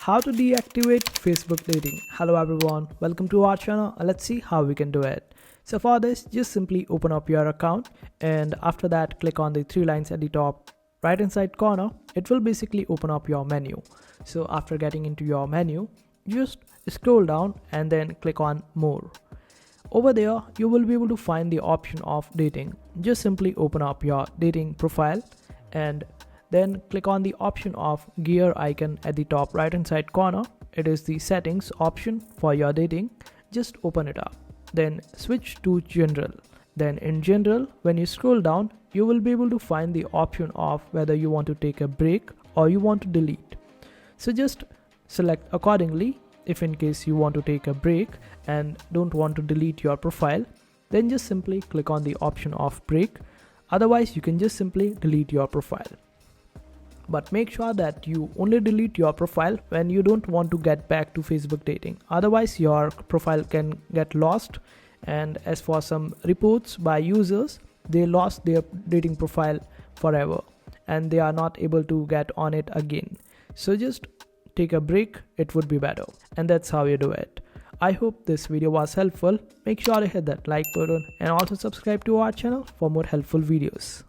how to deactivate Facebook dating. Hello everyone, welcome to our channel. Let's see how we can do it. So for this, just simply open up your account, and after that click on the three lines at the top right hand side corner. It will basically open up your menu. So after getting into your menu, just scroll down and then click on more. Over there you will be able to find the option of dating. Just simply open up your dating profile and then click on the option of gear icon at the top right hand side corner. It is the settings option for your dating. Just open it up, then switch to general. Then in general, when you scroll down, you will be able to find the option of whether you want to take a break or you want to delete. So just select accordingly. If in case you want to take a break and don't want to delete your profile, then just simply click on the option of break. Otherwise you can just simply delete your profile. But make sure that you only delete your profile when you don't want to get back to Facebook dating. Otherwise your profile can get lost, and as for some reports by users, they lost their dating profile forever and they are not able to get on it again. So just take a break, it would be better. And that's how you do it. I hope this video was helpful. Make sure to hit that like button and also subscribe to our channel for more helpful videos.